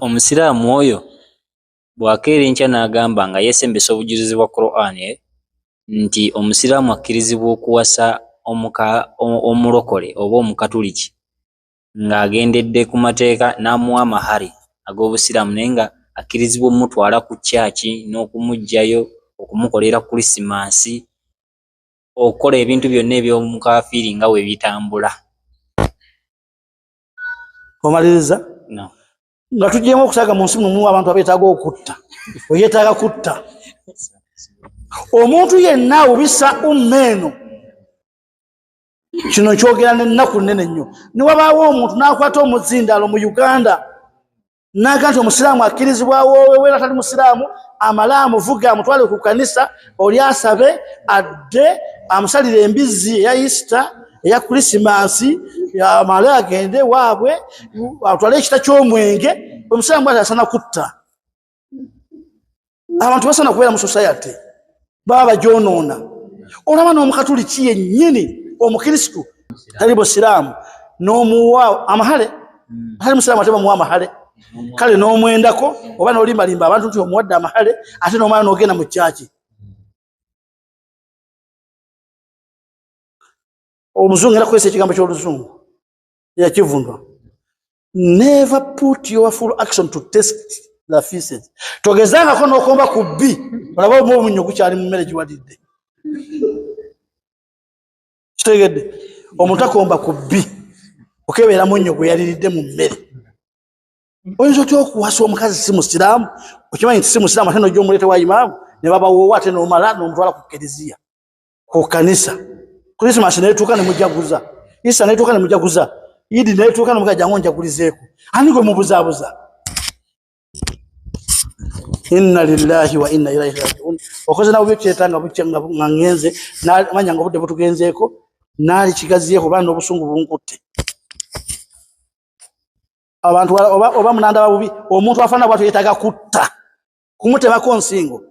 Omusiraamu oyo bw'akeera enkya n'agamba nga yeesembesa obujulizi bwa Quran nti omusiraamu akkirizibwa okuwasa omulokole oba omukatuliki ng'agendedde ku mateeka n'amuwa amahari ag'obusiraamu naye nga akkirizibwa omutwala ku kyaki n'okumuggyayo okumukolera Krisimansi okukola ebintu byonna eby'omukafiiri nga we bitambula. Omaliriza? No. Nga tugyemu okusaaga mu nsi mumu abantu abeetaaga okutta oyeetaaga kutta omuntu yenna awubisa ummeeno kino kyogera n'ennaku nnene nnyo. Ne wabaawo omuntu n'akwata omuzindaalo mu Uganda n'aga nti omusiraamu akkirizibwawo weera tali musiraamu amale amuvuge amutwale ku kanisa oli asabe adde amusalire embizzi eya Easter eya Krisimansi amale agende waabwe atwale ekita ky'omwenge. Omusiraamu bw'ati asana kutta. Abantu basana kubeera mu society baba bagyonoona. Olaba n'omukatuliki yennyini omukirisitu tali busiraamu n'omuwa amahale tali musiraamu ate bamuwa amahale kale n'omwendako oba n'olimbalimba abantu nti omuwadde amahale ate n'omwana n'ogenda mu kyaki. Omuzungu era kwesa ekigambo ky'oluzungu yakivundwa. Never put your full action to test the feces. Togezangako n'okomba ku bbi olaba omunnyo gukyali mu mmere giwadidde. Kitegedde omuntu akomba ku bbi okebeera munnyo gwe yaliridde mu mmere. Oyinza otya okuwasa omukazi si musiraamu okimanyi nti si musiraamu ate n'ojja omuleete wa imaamu ne babawoowa ate n'omala n'omutwala ku kereziya ku kanisa. Krisimansi neetuuka ne mujaguza, Easter neetuuka ne mujaguza, Idi neetuuka ne mugaja ngo njagulizeeko. Ani gwe mubuzaabuza? Inna lillahi wa inna ilaihi raji'un. Okoze nawe byetanga bucyenga nga ngenze namanya nga budde butugenzeeko naali kigaziyeeko bana obusungu bunkutte. Abantu oba munanda babubi omuntu afana bwatu yetaaga kutta kumutebako nsingo.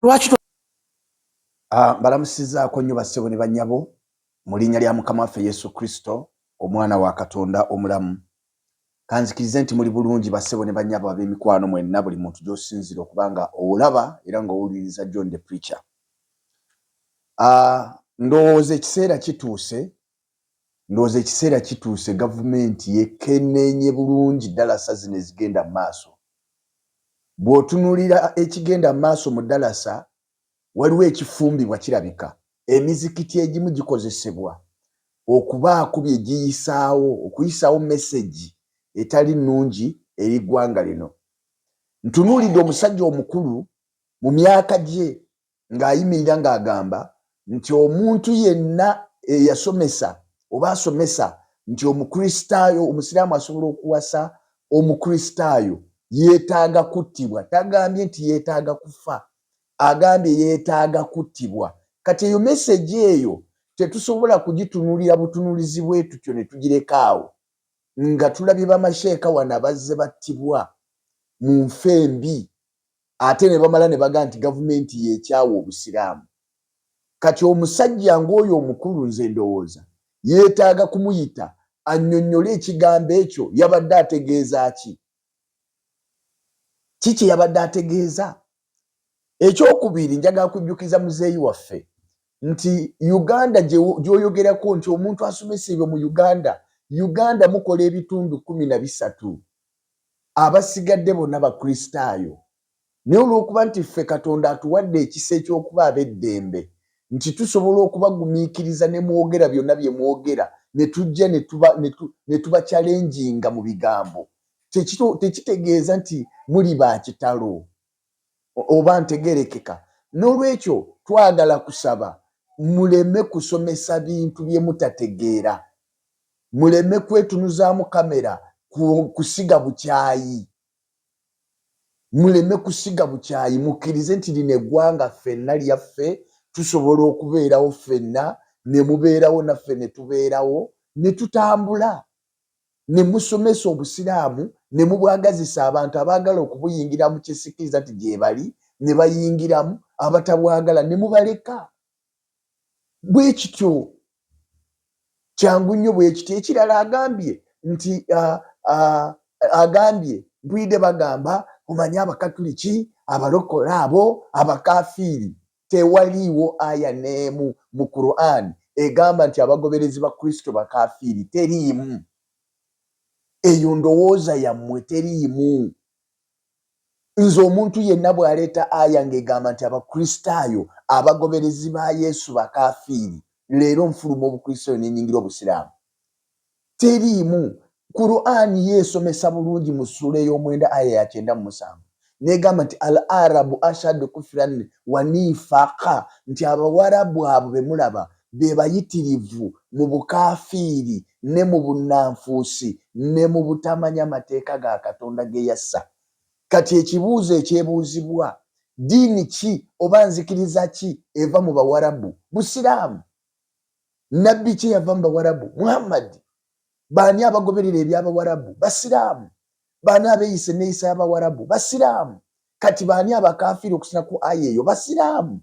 Lwaki balamusizaako nnyo bassebo ne bannyabo mu linnya lya Mukama waffe Yesu Kristo omwana wa Katonda omulamu. Kanzikirize nti muli bulungi bassebo ne bannyabo ab'emikwano mwenna buli muntu gy'osinzira okubanga olaba era ng'owuliriza John the Preacher. Ndowooza ekiseera kituuse gavumenti yekeneenye bulungi Darasa zino ezigenda mu maaso. Bw'otunuulira ekigenda mu maaso mu Darasa waliwo ekifumbibwa kirabika. Emizikiti egimu gikozesebwa okubaako bye giyisaawo okuyisaawo message etali nnungi eri ggwanga lino. Ntunuulidde omusajja omukulu mu myaka gye ng'ayimirira ng'agamba nti omuntu yenna eyasomesa oba asomesa nti omukristaayo omusiraamu asobola okuwasa omukristaayo yeetaaga kuttibwa. Tagambye nti yeetaaga kufa, agambye yeetaaga kuttibwa. Kati eyo message eyo tetusobola kugitunuulira butunuulizi bwe tutyo ne tugirekaawo nga tulabye bamasheeka wano abazze battibwa mu nfa embi ate ne bamala ne baga nti gavumenti yeekyawa obusiraamu. Kati omusajja ng'oyo omukulu nze ndowooza yeetaaga kumuyita annyonnyole ekigambo ekyo yabadde ategeeza ki? Kiki yabadde ategeeza? Ekyokubiri njagala kujjukiza muzeeyi waffe nti Uganda gy'oyogerako nti omuntu asomesebwa mu Uganda mukola ebitundu 13 abasigadde bonna bakristaayo. Naye olw'okuba nti ffe Katonda atuwadde ekisa eky'okuba ab'eddembe nti tusobola okubagumiikiriza ne mwogera byonna bye mwogera ne tujja ne tuba challenginga mu bigambo, tekitegeeza nti muli ba kitalo oba ntegerekeka. N'olwekyo twagala kusaba muleme kusomesa bintu bye mutategeera, muleme kwetunuzaamu kamera kusiga bukyayi, muleme kusiga bukyayi. Mukkirize nti lino eggwanga ffenna lyaffe tusobola okubeerawo ffenna ne mubeerawo naffe ne tubeerawo ne tutambula ne musomesa obusiraamu ne mubwagazisa abantu abaagala okubuyingira mu kisikiriza nti gye bali ne bayingiramu, abatabwagala ne mubaleka. Bwe kityo kyangu nnyo bwe kityo. Ekirala agambye nti agambye mpulidde bagamba omanye abakatuliki abalokole abo abakafiiri. Tewaliiwo aya n'emu mu Quran egamba nti abagoberezi ba Kristo bakafiiri. Teriimu. Eyo ndowooza yammwe teriimu. Nze omuntu yenna bw'aleeta aya ng'egamba nti abakristaayo abagoberezi ba Yesu bakafiiri, leero nfuluma obukristaayo ne nnyingira obusiraamu. Teriimu. Qur'ani yeesomesa bulungi mu ssuula ey'omwenda aya ya 97 n'egamba nti al arabu ashadu kufran wa nifaqa, nti abawarabu abo be mulaba be bayitirivu mu bukafiiri ne mu bunnanfuusi ne mu butamanya mateeka ga Katonda ge yassa. Kati ekibuuzo ekyebuuzibwa, diini ki oba nzikiriza ki eva mu bawarabu? Busiraamu. Nabbi ki yava mu bawarabu? Muhammad. Baani abagoberera eby'abawarabu? Basiraamu. Baani abeeyisa enneeyisa y'abawarabu? Basiraamu. Kati baani abakafiiri okusina ku aya eyo? Basiraamu.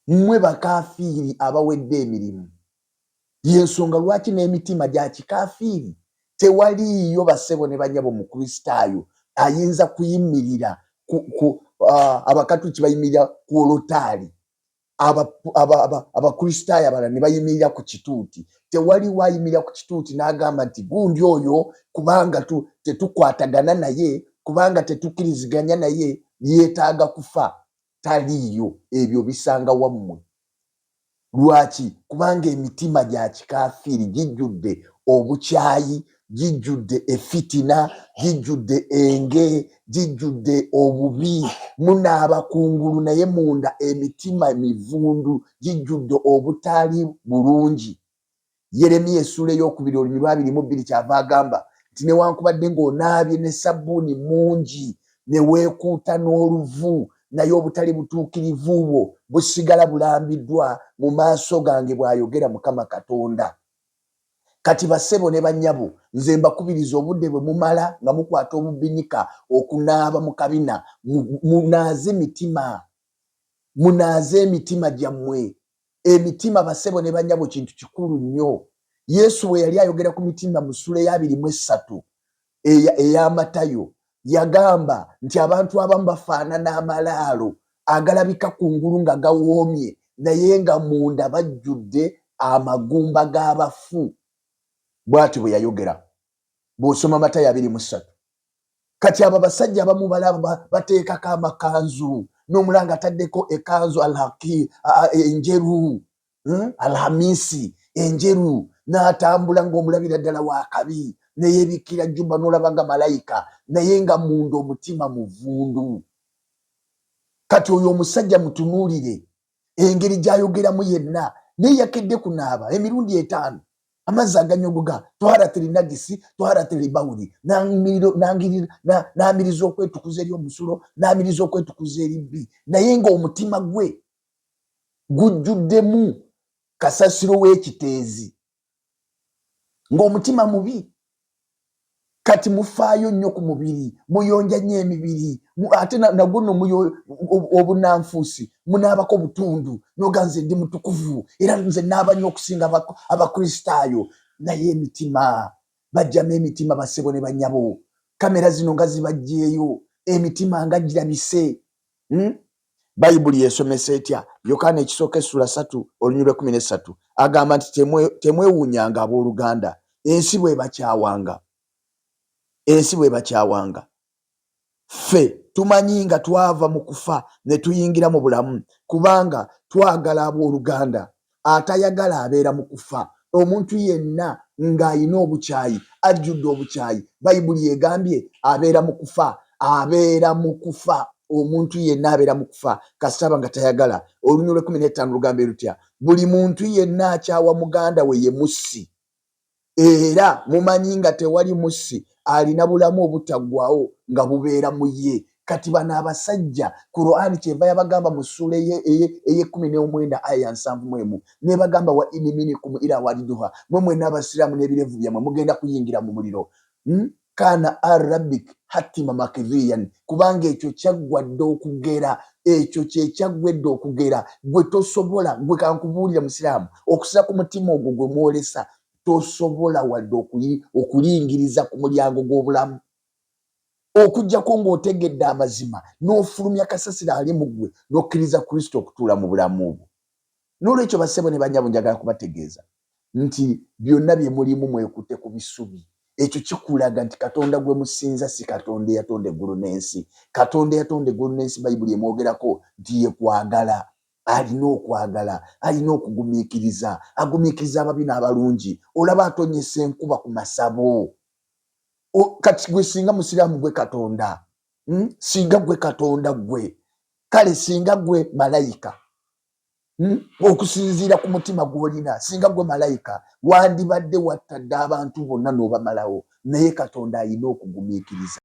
Mmwe bakafiiri abawedde emirimu. Y'ensonga lwaki n'emitima gya kikafiiri. Tewaliiyo bassebo ne bannyabo mu kristaayo ayinza kuyimirira abakatuliki bayimirira ku olotaali, abakristaayo abalala ne bayimirira ku kituuti. Tewaliwo ayimirira ku kituuti n'agamba nti gundi oyo kubanga tetukwatagana naye, kubanga tetukkiriziganya naye, yeetaaga kufa. Taliiyo. Ebyo bisanga wammwe. Lwaki? Kubanga emitima gya kikafiiri gijjudde obukyayi, gijjudde efitina, gijjudde enge, gijjudde obubi. Munaaba kungulu naye munda emitima mivundu, gijjudde obutaali bulungi. Yeremiya essuula ey'okubiri olunyi lwa 22 kyava agamba nti newankubadde ng'onaabye ne sabbuuni mungi ne weekuuta n'oluvu, naye obutali butuukirivu bwo busigala bulambiddwa mu maaso gange, bw'ayogera Mukama Katonda. Kati bassebo ne bannyabo, nze mbakubiriza obudde bwe mumala nga mukwata obubbinyika okunaaba mu kabina, munaaze emitima. Munaaze emitima gyammwe. Emitima bassebo ne bannyabo kintu kikulu nnyo. Yesu bwe yali ayogera ku mitima mu ssuula ya 23 eya Matayo, yagamba nti abantu abamu bafaanana amalaalo agalabika kungulu nga gawoomye naye nga munda bajjudde amagumba g'abafu. Bw'ati bwe yayogera bw'osoma Matayo 23. Kati abo basajja abamu balaba bateekako amakanzu, n'omulanga ataddeko ekanzu enjeru, alhamisi enjeru, n'atambula ng'omulabira ddala wa kabi, ne yeebikira jjumba n'olaba nga malayika, naye nga munda omutima muvundu. Kati oyo omusajja mutunuulire engeri gy'ayogeramu yenna, naye yakedde kunaaba emirundi 5, amazzi aganyogoga, twaratiri nagisi, twaratiri bawuli, n'amiriza okwetukuza eri omusulo, n'amiriza okwetukuza eri bbi, naye ng'omutima gwe gujjuddemu kasasiro w'ekiteezi, ng'omutima mubi. Kati mufaayo nnyo ku mubiri, muyonja nnyo emibiri, ate nagwo nno obunnanfuusi munaabako butundu, noga nze ndi mutukuvu era nze naaba nnyo okusinga abakristaayo. Naye emitima, bajjamu emitima bassebo ne bannyabo. Kamera zino nga zibajjeeyo, emitima nga girabise. Bayibuli yesomesa etya? Yokaana ekisooka essula 3 olunyi lwa 13 agamba nti temwewuunyanga abooluganda, ensi bw'ebakyawanga. Ensi bw'ebakyawanga. Ffe tumanyi nga twava mu kufa ne tuyingira mu bulamu, kubanga twagala abooluganda. Atayagala abeera mu kufa. Omuntu yenna ng'ayina obukyayi, ajjudde obukyayi, Bayibuli egambye abeera mu kufa. Abeera mu kufa. Omuntu yenna abeera mu kufa kasitaba nga tayagala. Olunyi lwa 15 lugambe lutya? Buli muntu yenna akyawa muganda we ye mussi, era mumanyi nga tewali mussi alina bulamu obutaggwaawo nga bubeera mu ye. Kati bano abasajja Qur'ani kyeva yabagamba mu ssuula eye-19 aya 71 nebagamba wa iniminikum ila waliduha, mwe mwenna abasiraamu n'ebirevu byammwe mugenda kuyingira mu muliro. Kana arabbik hatima makidhiyan, kubanga ekyo kyaggwadde okugera, ekyo kye kyaggwedde okugera. Gwe tosobola, gwe kankubuulira musiraamu, okusira ku mutima ogwo gwe mwolesa, tosobola wadde okulingiriza ku mulyango gw'obulamu. okujjako ng'otegedde amazima n'ofulumya kasasira ali mu ggwe n'okkiriza Kristo okutuula mu bulamu bwo. N'olwekyo bassebo ne bannyabo njagala kubategeeza nti byonna bye mulimu mwekutte ku bisubi. Ekyo kikulaga nti Katonda gwe musinza si Katonda eyatonda eggulu n'ensi. Katonda eyatonda eggulu n'ensi Bayibuli emwogerako nti ye kwagala, alina okwagala, alina okugumiikiriza, agumiikiriza ababi n'abalungi. Olaba atonyesa enkuba ku masabo. Kati gwe singa musiraamu gwe Katonda, singa gwe Katonda gwe, kale singa gwe malayika, okusinziira ku mutima gw'olina, singa gwe malayika wandibadde wattadde abantu bonna n'obamalawo, naye Katonda alina okugumiikiriza.